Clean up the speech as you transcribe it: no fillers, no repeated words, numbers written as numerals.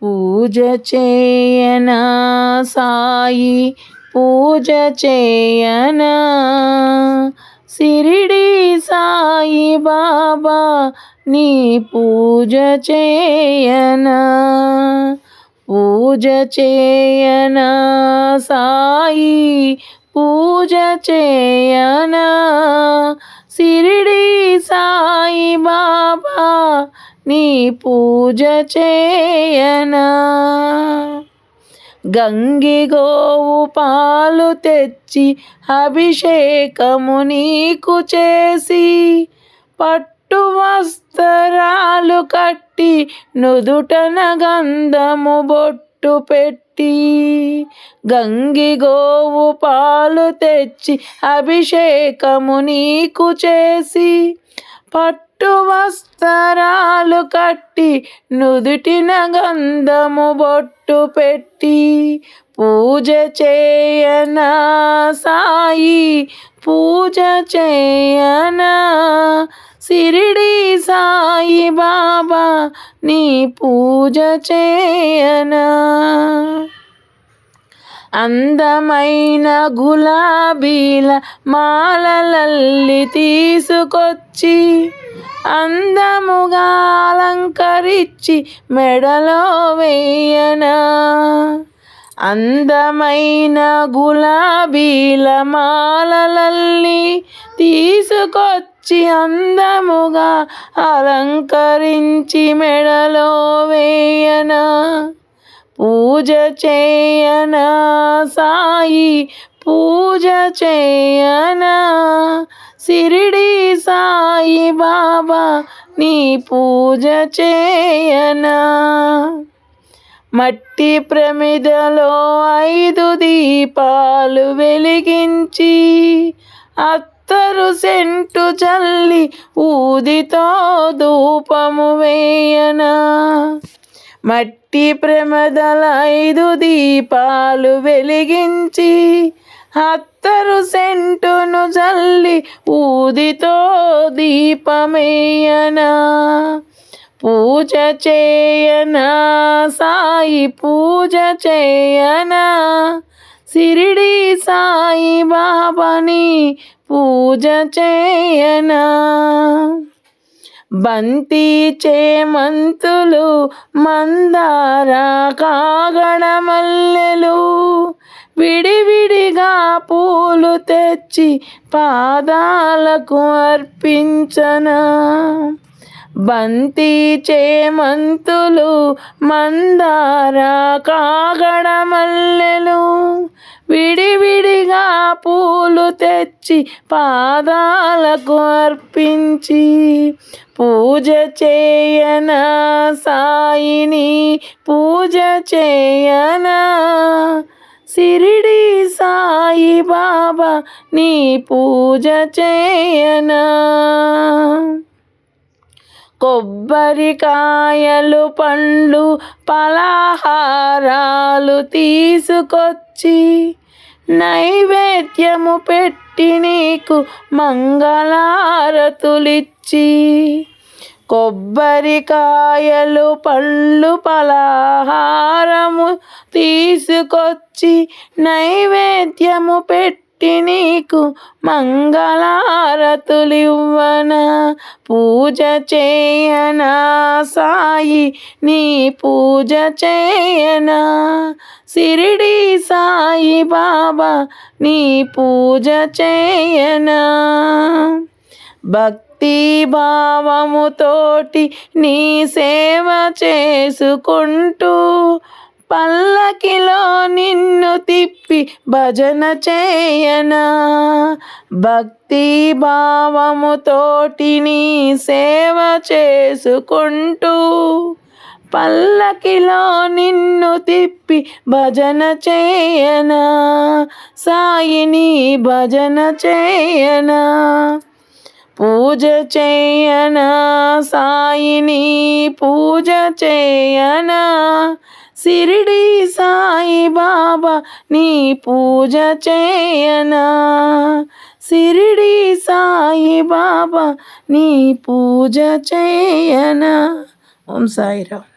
పూజ చేయనా సాయి పూజ చేయనా షిరిడి సాయి బాబా నీ పూజ చేయనా పూజ చేయనా సాయి పూజ చేయనా షిరిడి సాయి బాబా నీ పూజ చేయనా గంగి గోవు పాలు తెచ్చి అభిషేకము నీకు చేసి పట్టు వస్త్రాలు కట్టి నుదుటన గంధము బొట్టు పెట్టి గంగి గోవు పాలు తెచ్చి అభిషేకము నీకు చేసి పట్టు వస్త్రాలు కట్టి నుదుటిన గంధము బొట్టు పెట్టి పూజ చేయనా సాయి పూజ చేయనా షిరిడి సాయి బాబా నీ పూజ చేయనా అందమైన గులాబీల మాలలల్లి తీసుకొచ్చి అందముగా అలంకరించి మెడలో వేయనా అందమైన గులాబీల మాలలల్లి తీసుకొచ్చి అందముగా అలంకరించి మెడలో వేయనా పూజ చేయనా సాయి పూజ చేయనా షిరిడి సాయి బాబా నీ పూజ చేయనా మట్టి ప్రమిదలో 5 దీపాలు వెలిగించి అత్తరు సెంటు చల్లి ఊదితో ధూపము వేయనా మట్టి ప్రమిదల 5 దీపాలు వెలిగించి అత్తరు సెంటును చల్లి ఊదితో దీపమేయనా పూజ చేయనా సాయి పూజ చేయనా షిరిడి సాయి బాబాని పూజ చేయనా బంతి చేమంతులు మందార కాగడ మల్లెలు విడివిడిగా పూలు తెచ్చి పాదాలకు అర్పించనా బంతి చేమంతులు మందార కాగడ మల్లెలు విడివిడిగా పూలు తెచ్చి పాదాలకు అర్పించి పూజ చేయనా సాయిని పూజ చేయనా షిరిడి సాయి బాబా నీ పూజ చేయనా కొబ్బరికాయలు పండ్లు పలహారాలు తీసుకొచ్చి నైవేద్యము పెట్టి నీకు మంగళారతులిచ్చి కొబ్బరికాయలు పళ్ళు పలహారము తీసుకొచ్చి నైవేద్యము పెట్టి నీకు మంగళారతులివ్వనా పూజ చేయనా సాయి నీ పూజ చేయనా షిరిడి సాయి బాబా నీ పూజ చేయనా భక్తి భావముతోటి నీ సేవ చేసుకుంటూ పల్లకిలో నిన్ను తిప్పి భజన చేయనా భక్తి భావముతోటి నీ సేవ చేసుకుంటూ పల్లకిలో నిన్ను తిప్పి భజన చేయనా సాయిని భజన చేయనా పూజ చేయనా సాయిని పూజ చేయనా షిరిడి సాయి బాబా నీ పూజ చేయనా షిరిడి సాయి బాబా నీ పూజ చేయనా. ఓం సాయిరామ్.